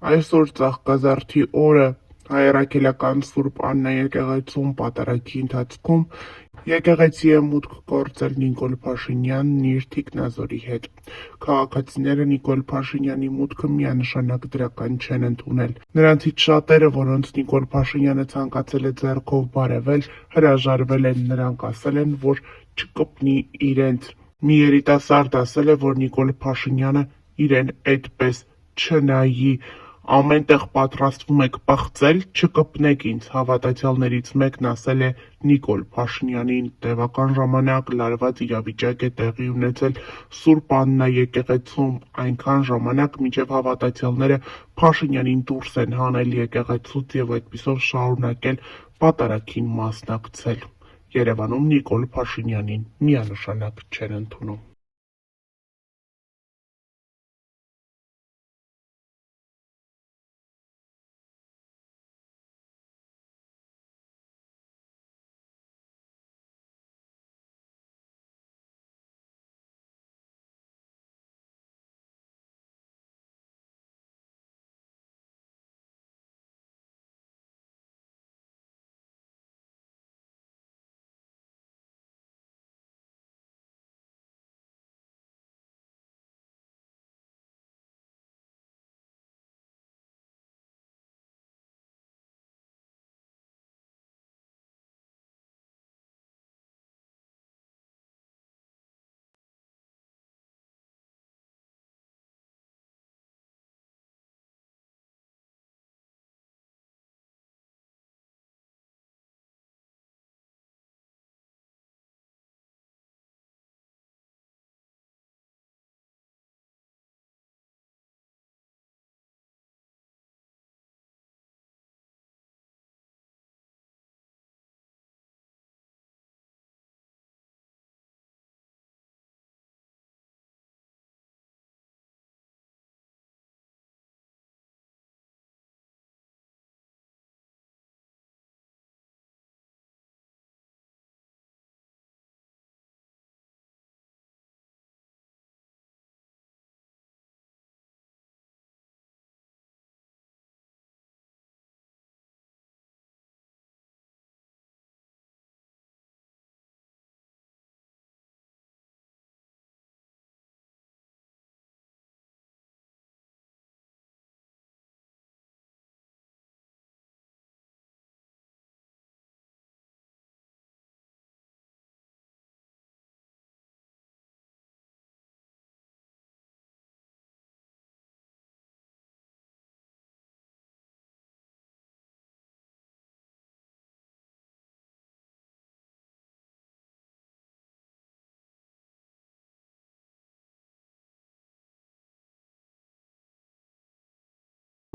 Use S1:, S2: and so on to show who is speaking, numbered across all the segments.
S1: Այսօր Ծաղկազարդի օրը հայրաքելական Սուրբ Աննա եկեղեցում պատարագի ընթացքում եկեղեցի է մուտք գործել Նիկոլ Փաշինյանն իր թիկնազորի հետ։ Քաղաքացիները Նիկոլ Փաշինյանի մուտքը միանշանակ դրական չեն ընդունել։ Նրանցից շատերը, որոնց Նիկոլ Փաշինյանը ցանկացել է ձեռքով բարևել, հրաժարվել են, նրանք ասել են, որ չկպնի իրենց։ Մի երիտասարդ ասել է, որ Նիկոլ Փաշինյանը իրեն այդպես չնայի, ամենտեղ պատրաստվում եք պղծել, չկպնեք ինձ։ Հավատացյալներից մեկն ասել է Նիկոլ Փաշինյանին, տևական ժամանակ լարված իրավիճակ է տեղի ունեցել Սուրբ Աննա եկեղեցում, այնքան ժամանակ, մինչև հավատացյալները Փաշինյանին դուրս են հանել եկեղեցուց եւ այդպիսով շարունակել պատարագին մասնակցել։ Երևանում Նիկոլ Փաշինյանին միանշանակ չեն ընդունում։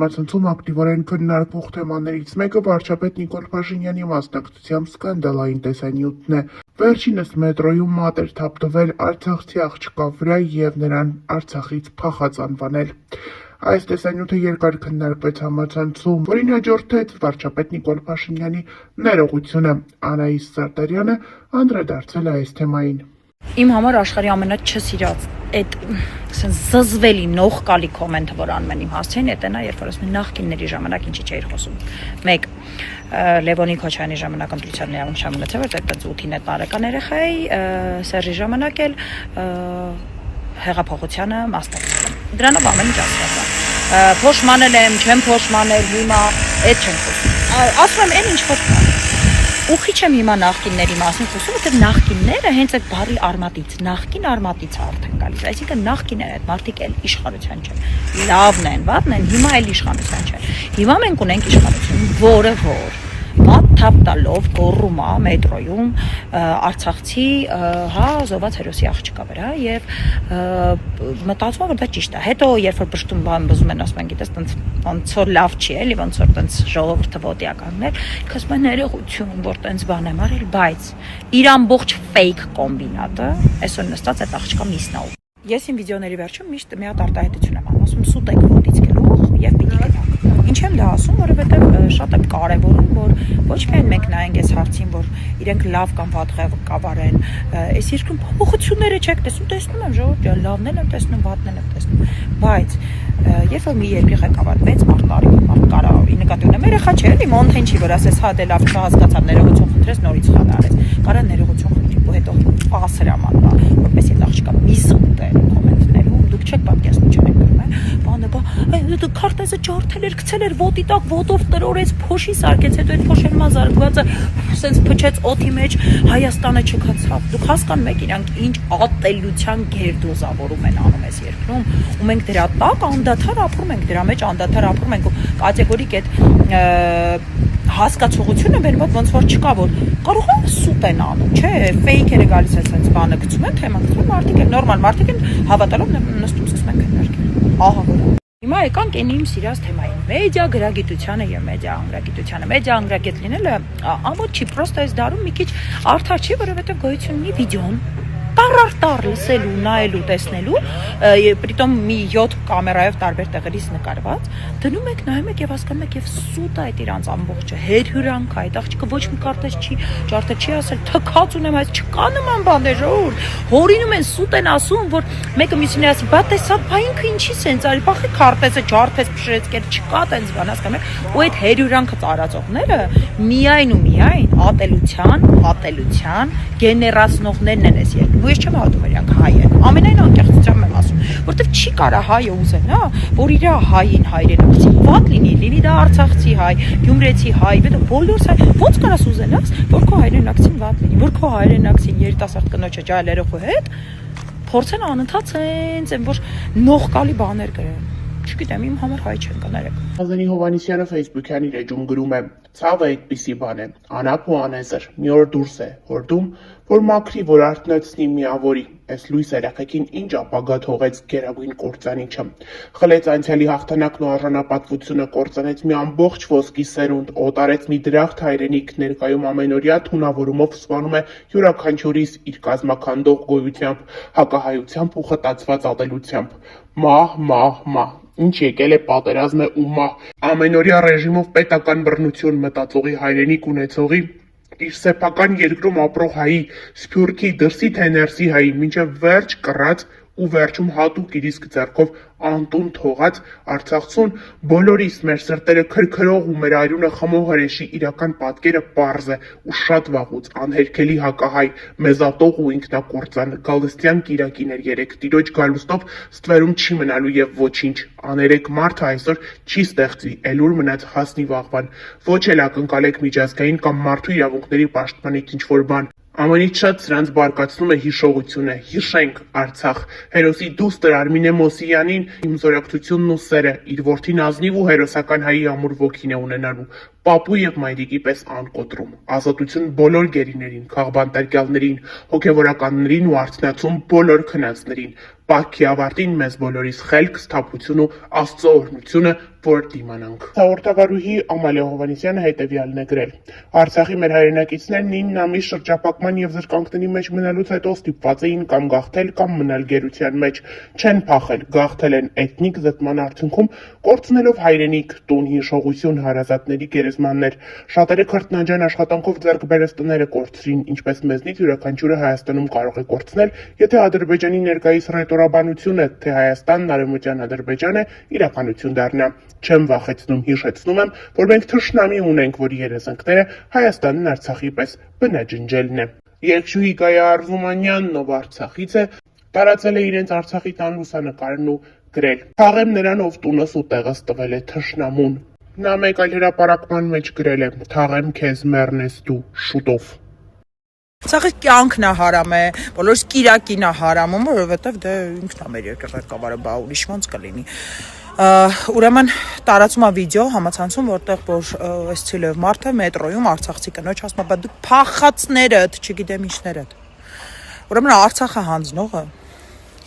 S1: Համացանցում ակտիվորեն քննարկվող թեմաներից մեկը վարչապետ Նիկոլ Փաշինյանի մասնակցությամբ սկանդալային տեսանյութն է։ Վերջինս մետրոյում մատ էր թափտվել արցախցի աղջկա վրա եւ նրան Արցախից փախած անվանել։ Այս տեսանյութը երկար քննարկվեց համացանցում, որին հաջորդեց վարչապետ Նիկոլ Փաշինյանի ներողությունը։ Անահիս Սարտարյանը անդրադարձել է այս թեմային։
S2: Իմ համար աշխարհի ամենաչսիրած այդ զզվելի նողկալի կոմենտը, որ անում են իմ հասցեին, դա նա, երբ որ ասում են նախկինների ժամանակ ինչի չէիր խոսում։ 1. Լևոնի Քոչարյանի ժամանակ ընտրության իրավունք չեմ ունեցել, որտեղ այդպես 8-9 տարեկան երեխա էի, Սերժի ժամանակ էլ հեղափոխությանը մասնակցել եմ։ Դրանով ամեն ինչ ասված է։ Փոշմանել եմ, չեմ փոշմանել, հիմա այդ չեմ խոսում։ Ասում եմ, այն ինչ որ կա։ Ուղղի չեմ հիմա նախկինների մասին խոսում, որտեղ նախկինները հենց այդ բարի արմատից, նախկին արմատից է արդեն գալիս։ Այսինքն նախկիները այդ մարդիկ էլ իշխանության չեն։ Լավն են, վատն են, հիմա էլ իշխանության չեն։ Հիմա մենք ունենք իշխանություն, որը որ մատ թափ տալով գոռում է մետրոյում արցախցի զոհված հերոսի աղջկա վրա եւ մտածում եմ որ դա ճիշտ է։ Հետո երբ որ բժշկում բզում են ասում են գիտես ոնց որ լավ չի էլի ոնց որ տենց ժողովուրդը ոտի է կանգնել, ասում են ներողություն որ տենց բան եմ արել, բայց իր ամբողջ ֆեյք կոմբինատը այսօր նստած այդ աղջկա միսն է։ Ես իմ վիդեոների վերջում միշտ մի հատ արտահայտություն եմ անում, ասում սուտեք ոտից գլուխ եւ պիտի գնաք։ Ինչ եմ դա ասում, որովհետև շատ եմ կարևորում, որ ոչ միայն մենք նայենք այս հարցին, որ իրենք լավ կամ վատ կավարեն, այս երկրում փոփոխությունները չեք տեսնում եմ ժողովուրդ, լավն եմ տեսնում, վատն եմ տեսնում, բայց երբ որ մի երկրի ղեկավար 6 մարդ կարա ի նկատի ունեմ, երեխա չէ, էլի մոնթեն չի, որ ասես հա դե լավ չհասկացա, ներողություն խնդրես, նորից խաղ արեց, կարա ներողություն խնդրի, ու հետո ասրաման տա, որպես այդ աղջիկա մի զուտ է կոմենտներում, դուք չեք պատկերացնում, չեք բանը, քարտեզը ջարդել էր, գցել էր ոտի տակ, ոտով տրորեց, փոշի սարքեց, հետո այդ փոշերմա զարգվածը սենց փչեց օդի մեջ, Հայաստանը չքացավ։ Դուք հասկանում եք իրանք ինչ ատելության գերդոզավորում են անում այս երկրում, ու մենք դրա տակ անդադար ապրում ենք, դրա մեջ անդադար ապրում ենք, ու կատեգորիկ այդ հասկացողությունը բերված ոնց որ չկա, որ կարող է սուտ են անում, չէ, ֆեյքերը գալիս է սենց բանը գցում են, թեման գցում, մարդիկ են նորմալ, մարդիկ են հավատալով նստում սկսում են քննարկել։ Ահա որ հիմա եկանք այն իմ սիրած թեմային մեդիա գրագիտությանը եւ մեդիա անգրագիտությանը։ Մեդիա անգրագետ լինելը ամոթ չի, պրոստը այս դարում մի քիչ արդար չի, որովհետեւ գոյություն ունի վիդեոն տար լսելու, նայելու, տեսնելու, պրիտոմ մի 7 կամերայով տարբեր տեղերից նկարված, դնում եք, նայում եք եւ հասկանում եք եւ սուտ է այդ իրանց ամբողջը, հերհյուրանք է, այդ աղջիկը ոչ մի կարտեզ չի, ջարդը չի ասել, թքած ունեմ, այս չկա նման բաներ, հորինում են, սուտ են ասում, որ մեկը մյուսին ասի, բա տեսա, բա ինքը ինչի սենց արի, բախի քարտեզը ջարդեց, փշրեց, կեր չկա տենց բան, հասկանում եք, ու այդ հերհյուրանքը ծառացողները միայն ու միայն ատելության գեներացնողներն են այս երկրում։ Ես չեմ հատում իրանք հայ են, ամենայն անկեղծությամբ եմ ասում, որտեվ չի կարա հայը ուզեն, հա, որ իր հային հայրենակցի վատ լինի դա արցախցի հայ, գյումրեցի հայ, բոլորս հայ, ոնց կարաս ուզենաս, որ քո հայրենակցին վատ լինի, որ քո հայրենակցին երիտասարդ կնոջը ջահել երեխու հետ փորձեն անընդհատ են, որ նողկալի բաներ գրեն։ Չգիտեմ, իմ համար հայ չեն կներեք։
S1: Ազանի Հովանեսյանը Facebook-յան իր էջում գրում է. «Ցավը այդպիսի բան է, անապ ու անեզր, մի օր դուրս է հորդում, որ մաքրի, որ արթնացնի միավորի, այս լույս երեխեքին ինչ ապագա թողեց գերագույն կործանիչը, խլեց անցյալի հաղթանակն ու արժանապատվությունը, կործանեց մի ամբողջ ոսկի սերունդ, օտարեց մի դրախտ հայրենիք, ներկայում ամենօրյա թունավորումով սպանում է յուրաքանչյուրիս իր կազմաքանդող գոյությամբ, հակահայությամբ ու խտացված ատելությամբ, մահ, ինչ եկել է պատերազմ է ու մահ, ամենօրյա ռեժիմով պետական բռնություն մտածողի հայրենիք ունեցողի, իր սեփական երկրում ապրող հայի, Սփյուռքի դրսի թե ներսի հայի, մինչև վերջ կռած ու վերջում հատուկ իր իսկ ձեռքով անտուն թողած Արցախցուն բոլորիս մեր սրտերը քրքրող ու մեր արյունը խմող հրեշի իրական պատկերը պարզ է ու շատ վաղուց անհերքելի հակահայ, մեզատող ու ինքնակործան, Գալստյան կիրակիներ երեք, տիրոջ գալուստով ստվերում չի մնալու եւ ոչինչ, աներեք մարդը այսօր չի ստեղծվի, էլուր մնաց հասնի վաղվան, ոչ էլ ակնկալեք միջազգային կամ մարդու իրավունքների պաշտպանիչ ինչ-որ բան, ամենից շատ սրանց բարկացնում է հիշողությունը, հիշենք Արցախ, հերոսի դուստր Արմինե Մոսիյանին, իմ զորակցությունն ու սերը, իր որդին ազնիվ ու հերոսական հայի ամուր ոգին է ունենալու, պապու եւ մայրիկի պես անկոտրում, ազատություն բոլոր գերիներին, քաղբանտարկյալներին, հոգեվորականներին ու արցնացում բոլոր քնածներին, Պահքի ավարտին մեզ բոլորիս խելք, սթափություն ու Աստծո օրհնությունը, որ դիմանանք։ Հաղորդավարուհի Ամալիա Հովանեսյանը հետևյալն է գրել. Արցախի մեր հայրենակիցներն 9 ամիս շրջափակման եւ զրկանքների մեջ մնալուց հետո ստիպված էին կամ գաղթել կամ մնալ գերության մեջ, չեն փախել, գաղթել են էթնիկ զտման արդյունքում, կորցնելով հայրենիք, տուն, հիշողություն, հարազատների գերեզմաններ։ Շատերը քրտնաջան աշխատանքով ձեռք բերած տները կորցրին, ինչպես մեզնից յուրաքանչյուրը Հայաստանում կարող է կորցնել, եթե Ադրբեջանի ներկայիս ռետորաբանությունը, թե Հայաստանն Արևմտյան Ադրբեջան է, իրականություն դառնա։ Չեմ վախեցնում, հիշեցնում եմ, որ մենք թշնամի ունենք, որի երազանքները Հայաստանն Արցախի պես բնաջնջելն է։ Երգչուհի Գայա Արզումանյանն, ով Արցախից է, տարածել է իրենց Արցախի տան լուսանկարն ու գրել. «Թաղեմ նրան, ով տունս ու տեղս տվել է թշնամուն»։ Նա մեկ այլ հրապարակման մեջ գրել է. «Թաղեմ քեզ, մեռնես դու, շուտով»։
S2: Սաղի կյանքն է հարամ է, բոլորս կիրակին է հարամում, որովհետև դե ինքն է մեր երկրի ղեկավարը, բա ուրիշ ոնց կլինի։ Ուրեմն տարածում է վիդեո համացանցում, որտեղ որ այս ցիլով մարդը մետրոյում արցախցի կնոջ ասում է, բա դուք փախածներդ, չգիտեմ ինչներդ։ Ուրեմն Արցախը հանձնողը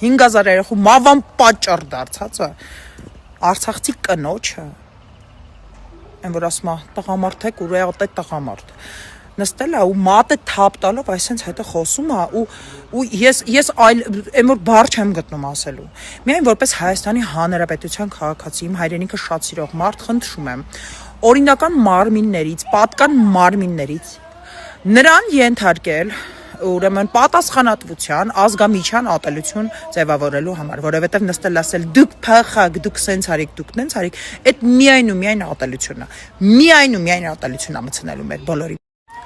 S2: 5000 երեխու մավան պատճառ դարձածը արցախցի կնոջը, այն որ ասում է տղամարդ եք, ուրեղտ է տղամարդ։
S3: նստել է ու մատը թափ տալով այսպես հետը խոսում է ու ես այլ այն որ բառ չեմ գտնում ասելու։ Միայն որպես Հայաստանի Հանրապետության քաղաքացի, իմ հայրենիքը շատ սիրող մարդ, խնդրում եմ օրինական մարմիններից, պատկան մարմիններից նրան ենթարկել ուրեմն պատասխանատվության ազգամիջյան ատելություն ձևավորելու համար, որովհետև նստել ասել դուք փախակ, դուք սենց արիք, դուք նենց արիք, այդ միայն ու միայն ատելությունն է։ Միայն ու միայն ատելությունն է մցնելու մեր բոլորի։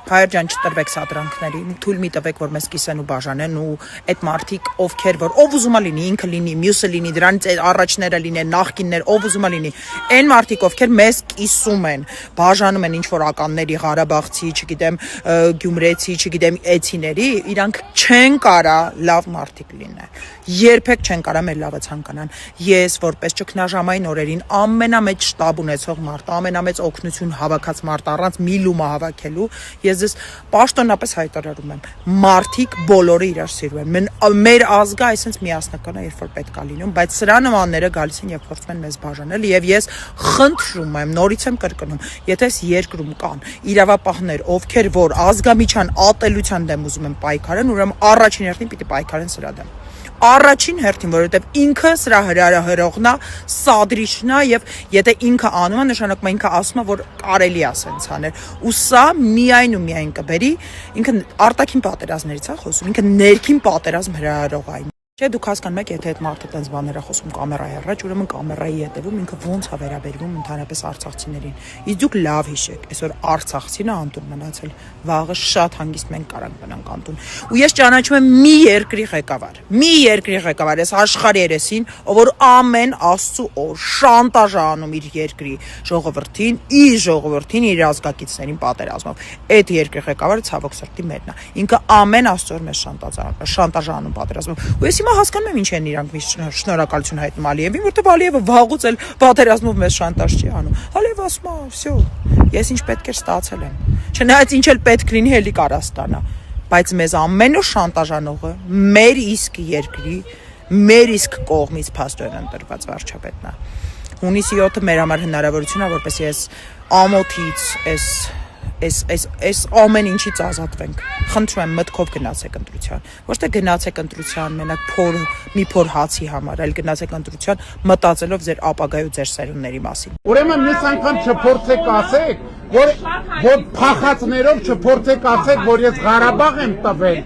S3: Հայր ջան, չտրվեք սադրանքների, թույլ մի տվեք, որ մեզ կիսեն ու բաժանեն ու այդ մարդիկ, ովքեր որ ով ուզում է լինի, ինքը լինի, մյուսը լինի, դրանից առաջները լինեն, նախկիններ, ով ուզում է լինի, այն մարդիկ, ովքեր մեզ կիսում են, բաժանում են ինչ-որ ականների, Ղարաբաղցի, չգիտեմ, գյումրեցի, չգիտեմ, էցիների, իրանք չեն կարա լավ մարդիկ լինեն։ Երբեք չեն կարա մեր լավը ցանկանան։ Ես որպես ճգնաժամային օրերին ամենամեծ շտաբ ունեցող մարդ, ամենամեծ օգնություն հավաքած մարդ առանց մի լումա հավաքելու, ես ես պաշտոնապես հայտարարում եմ, մարդիկ բոլորը իրար սիրում են։ Մեր ազգը այսպես միասնական է, երբ որ պետք է լինում, բայց սրա նմանները գալիս են եւ փորձում են մեզ բաժանել եւ ես խնդրում եմ, նորից եմ կրկնում, եթե այս երկրում կան իրավապահներ, ովքեր որ ազգամիջյան ատելության դեմ ուզում են պայքարեն, ուրեմն առաջին հերթին պիտի պայքարեն սրա դեմ։ Առաջին հերթին, որովհետև ինքը սրա հրահրողն է, սադրիչն է եւ եթե ինքը անում է, նշանակում է ինքը ասում է, որ կարելի է ասենց անել։ Ու սա միայն ու միայն կբերի, ինքը արտաքին պատերազմներից է խոսում, ինքը ներքին պատերազմ հրահրող է։ Չէ, դուք հասկանում եք, եթե այդ մարդը տենց բաներ է խոսում կամերայի առաջ, ուրեմն կամերայի հետևում ինքը ոնց է վերաբերվում ընդհանրապես արցախցիներին։ Իսկ դուք լավ հիշեք, այսօր արցախցին է անտուն մնացել, վաղը շատ հանգիստ մենք կարանք մնանք անտուն։ Ու ես ճանաչում եմ մի երկրի ղեկավար, այս աշխարհի երեսին, ով որ ամեն Աստծո օր շանտաժ է անում իր երկրի ժողովրդին, իր ազգակիցներին պատերազմով։ Այդ երկրի ղեկավարը ցավոք սրտի մերն է։ Ինքը ամեն Աստծո օր մեզ շանտաժ է անում պատերազմով։ Ու ես հիմա հասկանում եմ ինչ են իրանք շնորհակալություն հայտնում Ալիևին, որտեղ Ալիևը վաղուց էլ պատերազմով մեզ շանտաժ չի անում։ Ալիևը ասում է, վсё, ես ինչ պետք էր ստացել եմ։ Չնայած ինչ էլ պետք լինի, էլի կարա ստանա, բայց մեզ ամեն օր շանտաժանողը մեր իսկ երկրի, մեր իսկ կողմից փաստորեն ընտրված վարչապետն է։ Հունիսի 7-ը մեր համար հնարավորություն է, որպես ես ամոթից այս ամեն ինչից ազատվենք։ Խնդրում եմ մտքով գնացեք ընտրության։ Ոչ թե գնացեք ընտրության մենակ մի փոր հացի համար, այլ գնացեք ընտրության մտածելով ձեր ապագայի ու ձեր սերունդների մասին։
S1: Ուրեմն մյուս անգամ չփորձեք ասեք, որ փախածներով չփորձեք ասեք, որ ես Ղարաբաղ եմ տվել։